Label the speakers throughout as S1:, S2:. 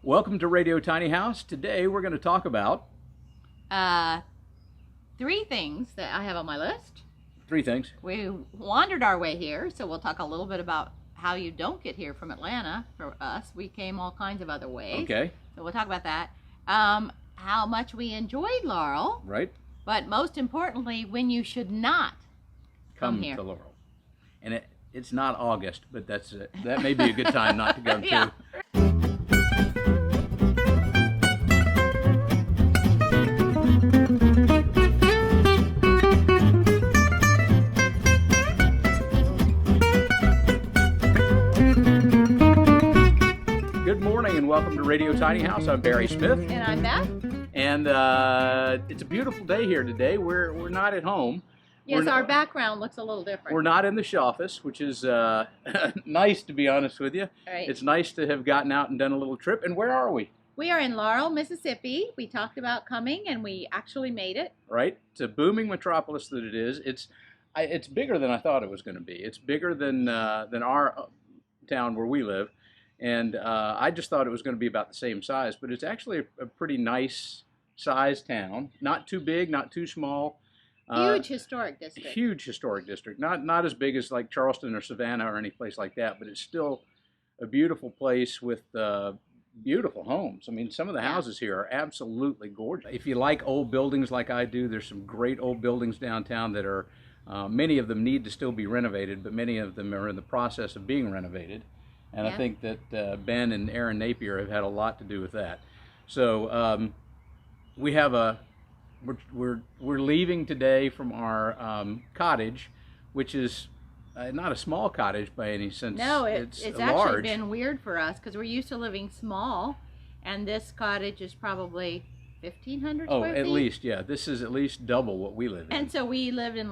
S1: Welcome to Radio Tiny House. Today we're going to talk about...
S2: Three things that I have on my list.
S1: Three things.
S2: We wandered our way here, so we'll talk a little bit about how you don't get here from Atlanta. For us, we came all kinds of other ways.
S1: Okay.
S2: So we'll talk about that. How much we enjoyed Laurel.
S1: Right.
S2: But most importantly, when you should not come here.
S1: To Laurel. And it's not August, but that may be a good time not to go to.
S2: Yeah.
S1: Good morning and welcome to Radio Tiny House. I'm Barry Smith.
S2: And I'm Beth.
S1: And it's a beautiful day here today. We're not at home.
S2: Yes, our background looks a little different.
S1: We're not in the shoffice, which is nice, to be honest with you.
S2: Right.
S1: It's nice to have gotten out and done a little trip. And where are we?
S2: We are in Laurel, Mississippi. We talked about coming, and we actually made it.
S1: Right. It's a booming metropolis that it is. It's bigger than I thought it was going to be. It's bigger than our town where we live. And I just thought it was going to be about the same size, but it's actually a pretty nice sized town. Not too big, not too small.
S2: Huge historic district.
S1: Huge historic district. Not as big as like Charleston or Savannah or any place like that, but it's still a beautiful place with beautiful homes. I mean, some of the houses here are absolutely gorgeous. If you like old buildings like I do, there's some great old buildings downtown that are, many of them need to still be renovated, but many of them are in the process of being renovated. And I think that Ben and Erin Napier have had a lot to do with that. So we have we're leaving today from our cottage, which is not a small cottage by any sense.
S2: No, it's actually
S1: large.
S2: Been weird for us because we're used to living small, and this cottage is probably 1,500 square feet.
S1: Oh, at least, yeah. This is at least double what we live in.
S2: And so we lived in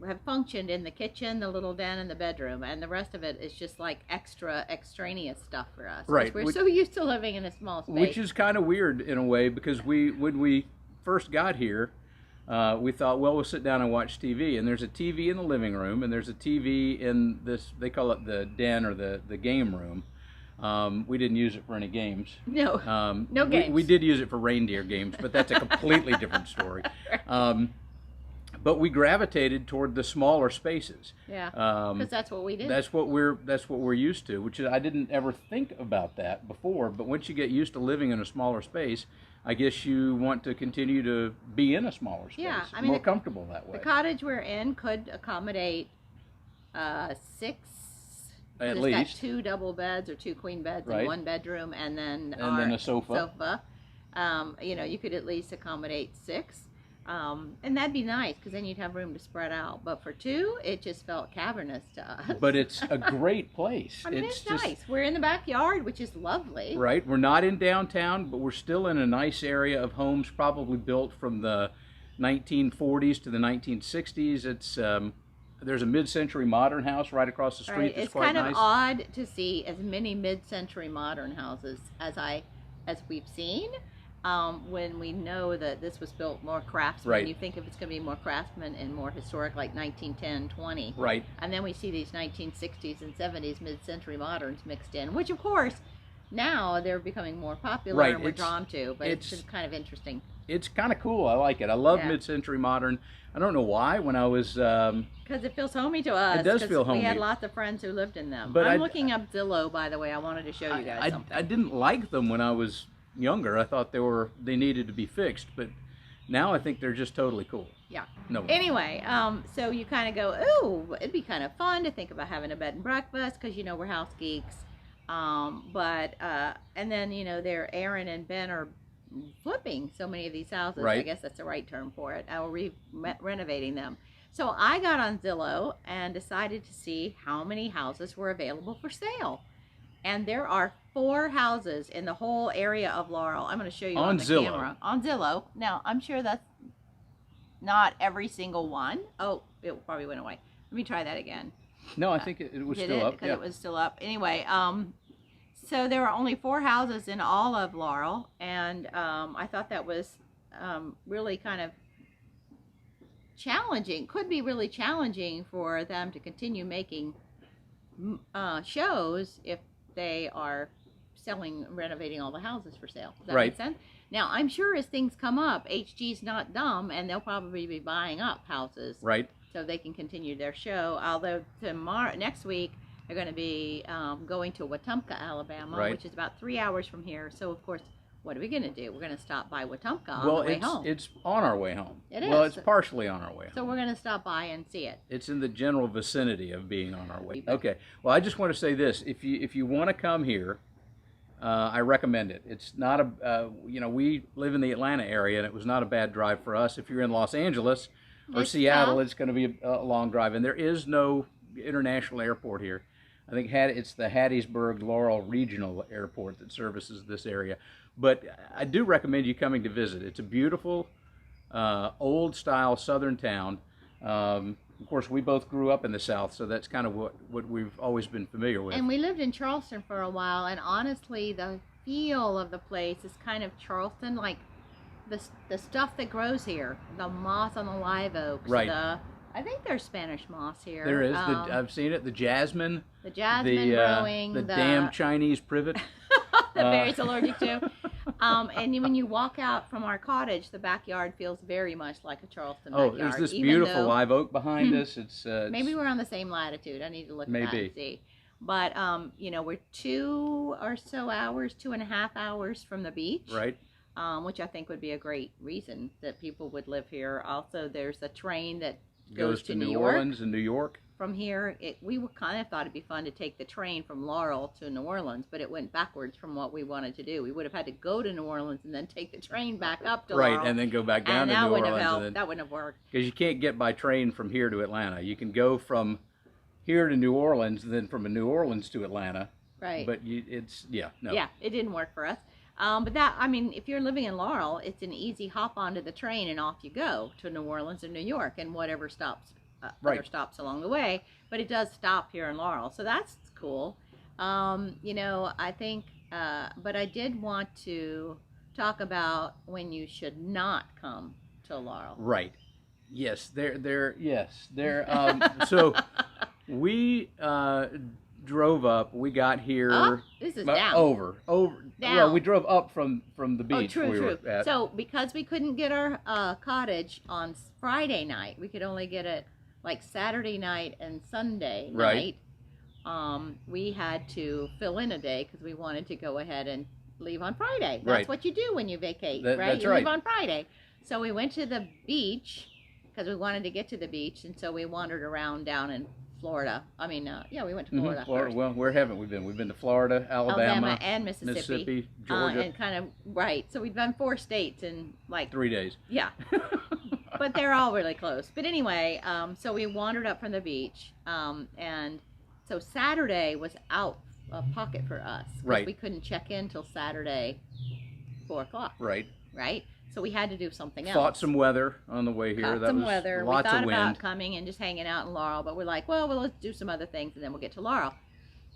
S2: have functioned in the kitchen, the little den, and the bedroom, and the rest of it is just like extraneous stuff for us.
S1: Right.
S2: We're so used to living in a small space.
S1: Which is kind of weird in a way because when we first got here, we thought, well, we'll sit down and watch TV. And there's a TV in the living room, and there's a TV in this, they call it the den or the game room. We didn't use it for any games.
S2: No, no games.
S1: We did use it for reindeer games, but that's a completely different story. But we gravitated toward the smaller spaces.
S2: Yeah, because that's what we did.
S1: That's what we're used to. Which is, I didn't ever think about that before. But once you get used to living in a smaller space, I guess you want to continue to be in a smaller space.
S2: Yeah, I mean,
S1: more comfortable that way.
S2: The cottage we're in could accommodate 6.
S1: At least.
S2: It's got 2 double beds or 2 queen beds in one bedroom, and then
S1: a sofa.
S2: You could at least accommodate 6. And that'd be nice because then you'd have room to spread out. But for 2, it just felt cavernous to us.
S1: But it's a great place.
S2: I mean, it's just nice. We're in the backyard, which is lovely. Right.
S1: We're not in downtown, but we're still in a nice area of homes, probably built from the 1940s to the 1960s. It's there's a mid-century modern house right across the street.
S2: Right.
S1: That's
S2: it's
S1: quite
S2: kind
S1: nice.
S2: of odd to see as many mid-century modern houses as we've seen. When we know that this was built more craftsman,
S1: right.
S2: You think if it's going to be more craftsman and more historic, like 1910, 20.
S1: Right.
S2: And then we see these 1960s and 70s mid-century moderns mixed in, which of course now they're becoming more popular and we're drawn to. But it's just kind of interesting.
S1: It's kind of cool. I like it. I love mid-century modern. I don't know why. When I was
S2: because it feels homey to us.
S1: It does feel homey.
S2: We had lots of friends who lived in them.
S1: But
S2: I'm looking up Zillow, by the way. I wanted to show you guys something.
S1: I didn't like them when I was younger. I thought they needed to be fixed, but now I think they're just totally cool.
S2: Yeah.
S1: No.
S2: Anyway, so you kind of go, ooh, it'd be kind of fun to think about having a bed and breakfast because we're house geeks. And then Erin and Ben are flipping so many of these houses.
S1: Right.
S2: I guess that's the right term for it. Or renovating them. So I got on Zillow and decided to see how many houses were available for sale. And there are 4 houses in the whole area of Laurel. I'm going to show you on the
S1: Zillow.
S2: camera. On Zillow. Now, I'm sure that's not every single one. Oh, it probably went away. Let me try that again.
S1: No, I think it was still up.
S2: Because it was still up. Anyway, so there are only 4 houses in all of Laurel. And I thought that was really kind of challenging. Could be really challenging for them to continue making shows if they are renovating all the houses for sale. Does that
S1: Right.
S2: make sense? Now, I'm sure as things come up, HG's not dumb, and they'll probably be buying up houses.
S1: Right.
S2: So they can continue their show. Although next week, they're going to be going to Wetumpka, Alabama,
S1: Right.
S2: which is about 3 hours from here. So, of course, what are we going to do? We're going to stop by Wetumpka on
S1: Well,
S2: the way home.
S1: it's on our way home.
S2: It
S1: Well,
S2: is.
S1: it's partially on our way home.
S2: So we're going to stop by and see it.
S1: It's in the general vicinity of being on our way. Okay. Well, I just want to say this: if you want to come here, I recommend it. It's not we live in the Atlanta area, and it was not a bad drive for us. If you're in Los Angeles or
S2: It's
S1: Seattle,
S2: tough.
S1: it's going to be a long drive, and there is no international airport here. I think it's the Hattiesburg Laurel Regional Airport that services this area. But I do recommend you coming to visit. It's a beautiful, old-style southern town. Of course, we both grew up in the South, so that's kind of what we've always been familiar with.
S2: And we lived in Charleston for a while, and honestly, the feel of the place is kind of Charleston, like the stuff that grows here, the moss on the live oaks.
S1: Right.
S2: I think there's Spanish moss here.
S1: There is. I've seen it. The jasmine.
S2: The jasmine growing.
S1: The damn Chinese privet.
S2: That Barry's allergic to. And when you walk out from our cottage, the backyard feels very much like a Charleston backyard.
S1: Oh, there's this beautiful live oak behind us. It's
S2: maybe we're on the same latitude. I need to look at that and see. But we're 2.5 hours from the beach.
S1: Right.
S2: Which I think would be a great reason that people would live here. Also, there's a train that
S1: goes to New Orleans and New York.
S2: From here, we kind of thought it'd be fun to take the train from Laurel to New Orleans, but it went backwards from what we wanted to do. We would have had to go to New Orleans and then take the train back up to Laurel.
S1: Right, and then go back down to New Orleans.
S2: That wouldn't have worked.
S1: Because you can't get by train from here to Atlanta. You can go from here to New Orleans, then from New Orleans to Atlanta.
S2: Right.
S1: But
S2: Yeah, it didn't work for us. But if you're living in Laurel, it's an easy hop onto the train and off you go to New Orleans or New York and whatever stops, other stops along the way. But it does stop here in Laurel, so that's cool. I think, but I did want to talk about when you should not come to Laurel.
S1: Right. Yes. So we drove up. We got here.
S2: Up? This is down.
S1: Over.
S2: Down.
S1: Well, we drove up from the beach.
S2: Oh, true.
S1: Were at.
S2: So because we couldn't get our cottage on Friday night, we could only get it like Saturday night and Sunday night. We had to fill in a day because we wanted to go ahead and leave on Friday. That's what you do when you vacate, right?
S1: That's
S2: you
S1: right.
S2: leave on Friday. So we went to the beach because we wanted to get to the beach, and so we wandered around down in Florida. We went to Florida first.
S1: Well, where haven't we been? We've been to Florida, Alabama
S2: and Mississippi,
S1: Georgia.
S2: And so we've done 4 states in like
S1: 3 days.
S2: Yeah. But they're all really close. But anyway, so we wandered up from the beach, and so Saturday was out of pocket for us.
S1: Right.
S2: We couldn't check in till Saturday, 4 o'clock.
S1: Right.
S2: Right. So we had to do something else.
S1: Fought some weather on the way here.
S2: Lots of wind. We thought
S1: of
S2: about coming and just hanging out in Laurel, but we're like, well, let's do some other things, and then we'll get to Laurel.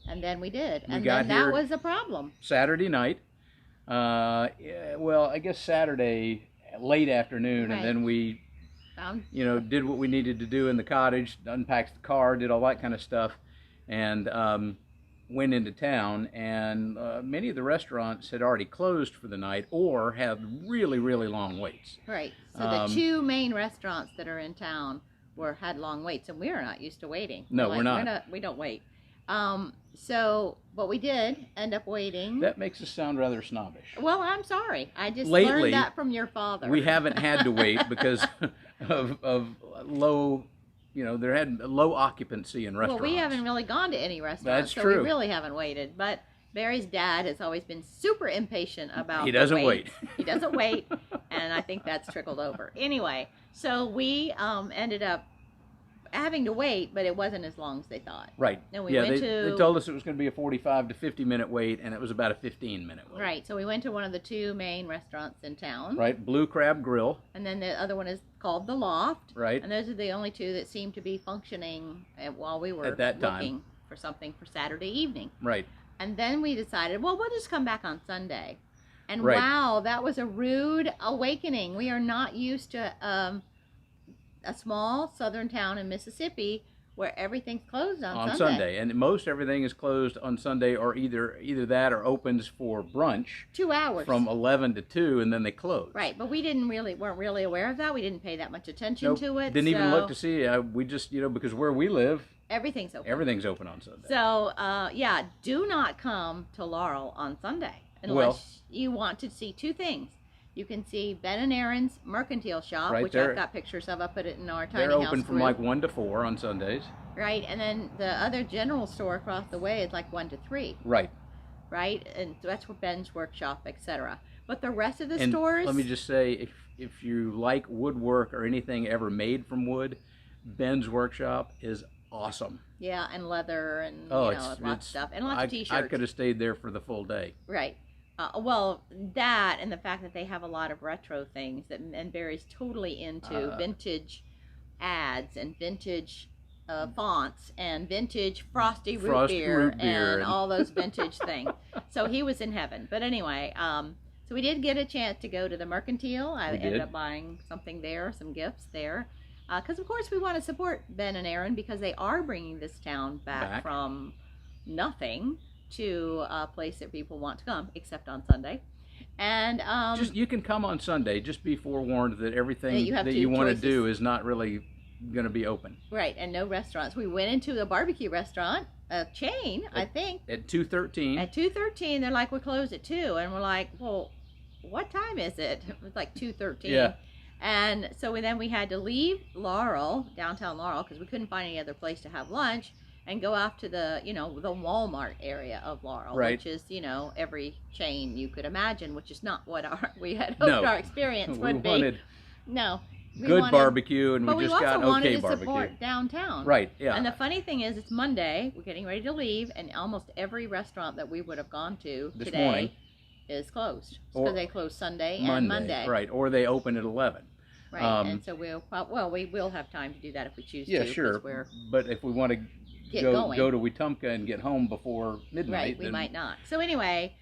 S2: And then we did. And then that was a problem.
S1: Saturday night. I guess Saturday late afternoon, and then we did what we needed to do in the cottage, unpacked the car, did all that kind of stuff, and went into town. And many of the restaurants had already closed for the night or had really, really long waits.
S2: Right. So the 2 main restaurants that are in town had long waits, and we are not used to waiting.
S1: No, we're not.
S2: We don't wait. But we did end up waiting.
S1: That makes us sound rather snobbish.
S2: Well, I'm sorry. I just
S1: Lately,
S2: learned that from your father.
S1: We haven't had to wait because of low, there had low occupancy in restaurants.
S2: Well, we haven't really gone to any restaurants,
S1: That's true.
S2: We really haven't waited. But Barry's dad has always been super impatient about
S1: He doesn't wait.
S2: He doesn't wait, and I think that's trickled over. Anyway, so we ended up having to wait, but it wasn't as long as they thought.
S1: Right.
S2: And
S1: they told us it was going to be a 45 to 50-minute wait, and it was about a 15-minute wait.
S2: Right. So we went to one of the 2 main restaurants in town.
S1: Right. Blue Crab Grill.
S2: And then the other one is called The Loft.
S1: Right.
S2: And those are the only 2 that seemed to be functioning while we were
S1: at that time
S2: looking for something for Saturday evening.
S1: Right.
S2: And then we decided, well, we'll just come back on Sunday. And
S1: right.
S2: Wow, that was a rude awakening. We are not used to a small southern town in Mississippi where everything's closed on
S1: on
S2: Sunday.
S1: Sunday, and most everything is closed on Sunday, or either that or opens for brunch
S2: 2 hours
S1: from 11 to 2, and then they close.
S2: Right, but we weren't really aware of that. We didn't pay that much attention to it.
S1: Didn't even look to see. We just, because where we live,
S2: everything's open.
S1: Everything's open on Sunday.
S2: So, yeah, do not come to Laurel on Sunday unless you want to see 2 things. You can see Ben and Erin's mercantile shop,
S1: right,
S2: which I've got pictures of. I put it in our tiny house
S1: They're open from
S2: group.
S1: like 1 to 4 on Sundays.
S2: Right, and then the other general store across the way is like 1 to 3.
S1: Right.
S2: Right, and that's where Ben's workshop, etc. But the rest of the
S1: and
S2: stores.
S1: Let me just say, if you like woodwork or anything ever made from wood, Ben's workshop is awesome.
S2: Yeah, and leather and lots of stuff, and lots of t-shirts.
S1: I could have stayed there for the full day.
S2: Right. Well, that and the fact that they have a lot of retro things and Barry's totally into vintage ads and vintage fonts and vintage frosty root beer and all those vintage things. So he was in heaven. But anyway, so we did get a chance to go to the mercantile. I ended up buying something there, some gifts there. Because, of course, we want to support Ben and Erin because they are bringing this town back from nothing to a place that people want to come, except on Sunday. And
S1: you can come on Sunday. Just be forewarned that everything that you want to do is not really going to be open.
S2: Right, and no restaurants. We went into a barbecue restaurant, a chain, I think.
S1: At 2:13.
S2: At 2:13, they're like, we're closed at 2. And we're like, well, what time is it? It was like 2:13.
S1: Yeah.
S2: And so then we had to leave Laurel, downtown Laurel, because we couldn't find any other place to have lunch, and go off to the, the Walmart area of Laurel, which is, every chain you could imagine, which is not what we had hoped our experience would be.
S1: Good barbecue, and we just got okay barbecue. But we also wanted to support downtown. Right, yeah.
S2: And the funny thing is, it's Monday, we're getting ready to leave, and almost every restaurant that we would have gone to today is closed. Because they close Sunday and Monday.
S1: Right, or they open at 11.
S2: Right, and so we will have time to do that if we choose to.
S1: Yeah, sure. But if we want to go to Wetumpka and get home before midnight.
S2: Right, we might not. So anyway,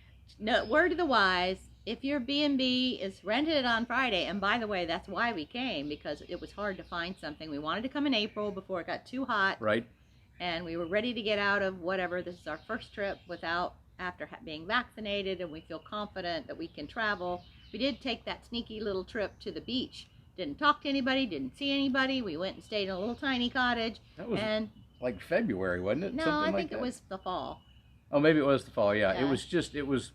S2: word to the wise, if your B&B is rented on Friday, and by the way, that's why we came, because it was hard to find something. We wanted to come in April before it got too hot.
S1: Right.
S2: And we were ready to get out of whatever. This is our first trip after being vaccinated, and we feel confident that we can travel. We did take that sneaky little trip to the beach. Didn't talk to anybody, didn't see anybody. We went and stayed in a little tiny cottage.
S1: That was like February, wasn't it?
S2: No, I think it was the fall.
S1: Oh, maybe it was the fall, yeah. It was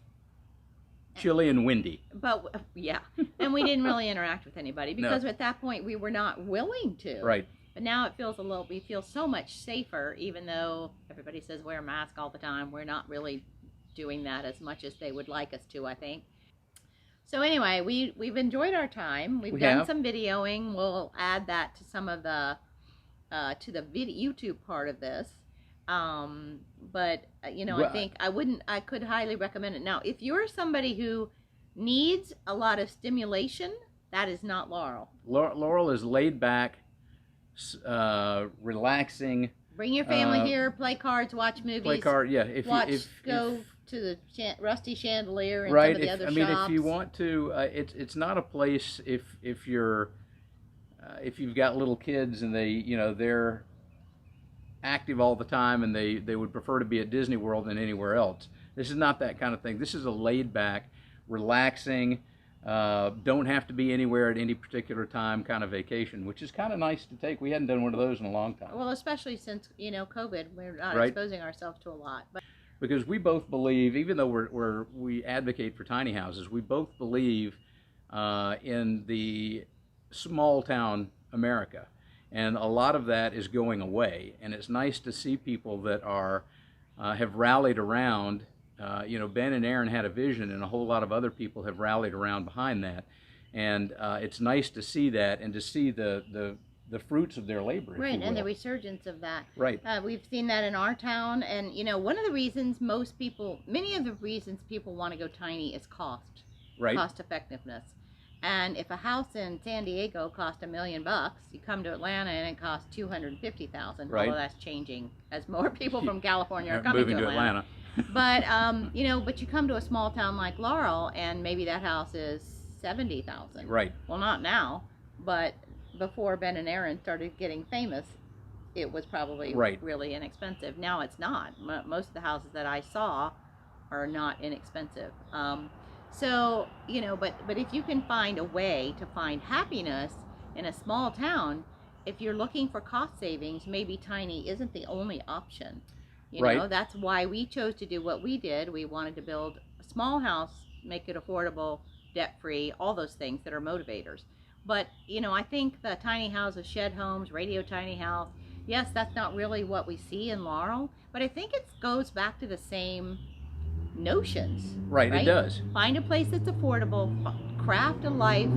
S1: chilly and windy.
S2: But, yeah. And we didn't really interact with anybody because at that point we were not willing to.
S1: Right.
S2: But now we feel so much safer, even though everybody says wear a mask all the time. We're not really doing that as much as they would like us to, I think. So anyway, we've enjoyed our time. We've done some videoing. We'll add that to some of the YouTube part of this. But I think I could highly recommend it. Now, if you're somebody who needs a lot of stimulation, that is not Laurel.
S1: Laurel is laid back, relaxing.
S2: Bring your family here, play cards, watch movies.
S1: Play cards, yeah.
S2: Go to the Rusty Chandelier and
S1: right,
S2: some of the other shops.
S1: I mean, if you want to, it's not a place if you've got little kids and they're active all the time and they would prefer to be at Disney World than anywhere else. This is not that kind of thing. This is a laid back, relaxing, don't have to be anywhere at any particular time kind of vacation, which is kind of nice to take. We hadn't done one of those in a long time.
S2: Well, especially since COVID, we're not exposing ourselves to a lot. But
S1: because we both believe, even though we advocate for tiny houses, we both believe in the small town America, and a lot of that is going away. And it's nice to see people that have rallied around. Ben and Erin had a vision, and a whole lot of other people have rallied around behind that. And it's nice to see that and to see the fruits of their labor.
S2: Right, and the resurgence of that.
S1: Right.
S2: We've seen that in our town, and one of the reasons many of the reasons people want to go tiny is cost.
S1: Right.
S2: Cost effectiveness. And if a house in San Diego cost $1 million, you come to Atlanta and it costs $250,000.
S1: Right.
S2: Although that's changing as more people from California are coming
S1: moving to Atlanta.
S2: But but you come to a small town like Laurel, and maybe that house is $70,000.
S1: Right.
S2: Well, not now, but before Ben and Erin started getting famous, it was probably
S1: Right.
S2: really inexpensive. Now it's not. Most of the houses that I saw are not inexpensive. So, you know, but if you can find a way to find happiness in a small town, if you're looking for cost savings, maybe tiny isn't the only option. You know,
S1: Right.
S2: that's why we chose to do what we did. We wanted to build a small house, make it affordable, debt-free, all those things that are motivators. But, you know, I think the tiny houses, shed homes, radio tiny house, yes, that's not really what we see in Laurel, but I think it goes back to the same notions.
S1: Right, it does.
S2: Find a place that's affordable, craft a life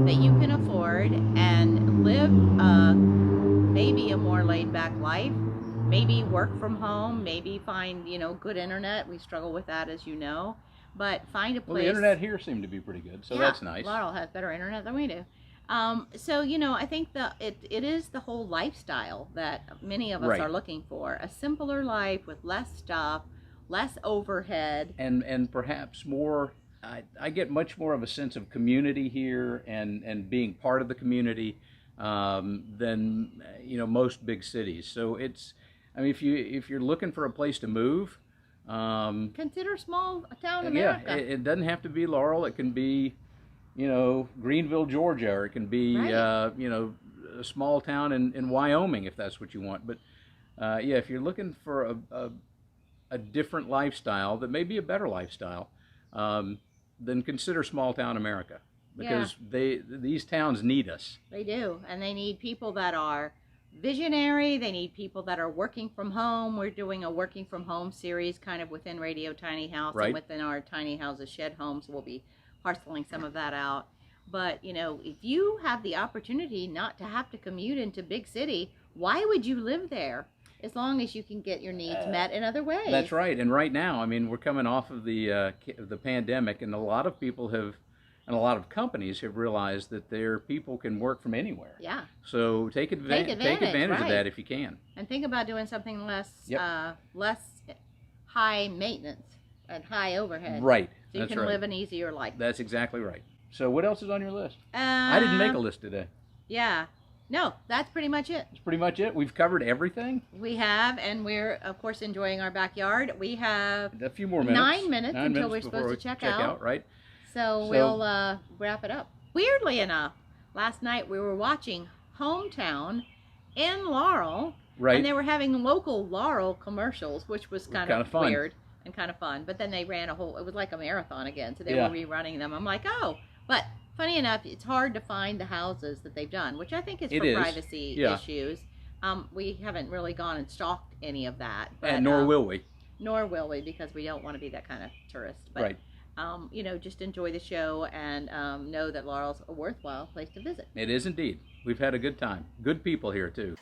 S2: that you can afford, and live maybe a more laid-back life. Maybe work from home, maybe find, you know, good internet. We struggle with that, as you know. But find a place.
S1: Well, the internet here seemed to be pretty good, so
S2: yeah,
S1: that's nice.
S2: Laurel has better internet than we do. So, you know, I think it is the whole lifestyle that many of us
S1: Right.
S2: are looking for. A simpler life with less stuff, less overhead.
S1: And perhaps more, I get much more of a sense of community here and being part of the community than, you know, most big cities. So it's, I mean, if you're looking for a place to move,
S2: Consider small town
S1: yeah,
S2: America.
S1: it doesn't have to be Laurel. It can be, you know, Greenville, Georgia, or it can be,
S2: Right.
S1: you know, a small town in Wyoming, if that's what you want. But yeah, if you're looking for a different lifestyle that may be a better lifestyle, then consider small town America, because these towns need us.
S2: They do, and they need people that are visionary. They need people that are working from home. We're doing a working from home series kind of within Radio Tiny House
S1: Right.
S2: and within our Tiny Houses Shed Homes. We'll be parceling some of that out. But, you know, if you have the opportunity not to have to commute into big city, why would you live there? As long as you can get your needs met in other ways.
S1: That's right. And right now, I mean, we're coming off of the pandemic, and a lot of people have, and a lot of companies have realized that their people can work from anywhere.
S2: Yeah.
S1: So take advantage of
S2: right.
S1: that if you can.
S2: And think about doing something less
S1: Yep.
S2: less high maintenance and high overhead.
S1: Right.
S2: So you
S1: That's
S2: can
S1: right.
S2: live an easier life.
S1: That's exactly right. So what else is on your list? I didn't make a list today.
S2: Yeah. No, that's pretty much it.
S1: That's pretty much it. We've covered everything.
S2: We have, and we're, of course, enjoying our backyard. We have
S1: A few more minutes.
S2: 9 minutes until we're
S1: before
S2: supposed
S1: we
S2: to check out.
S1: Right.
S2: So we'll wrap it up. Weirdly enough, last night we were watching Hometown in Laurel.
S1: Right.
S2: And they were having local Laurel commercials, which was kind of
S1: fun.
S2: weird and kind of fun. But then they ran it was like a marathon again. So they
S1: Yeah.
S2: were rerunning them. I'm like, oh. But funny enough, it's hard to find the houses that they've done, which I think is
S1: It
S2: for
S1: is.
S2: privacy
S1: Yeah.
S2: issues. We haven't really gone and stalked any of that. But,
S1: And nor will we.
S2: Nor will we, because we don't want to be that kind of tourist. But,
S1: Right.
S2: you know, just enjoy the show and know that Laurel's a worthwhile place to visit.
S1: It is indeed. We've had a good time. Good people here, too.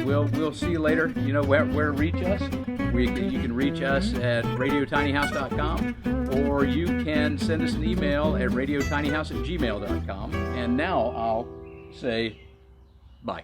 S1: we'll see you later. You know where to reach us. You can reach us at radiotinyhouse.com, or you can send us an email at radiotinyhouse@gmail.com. And now I'll say bye.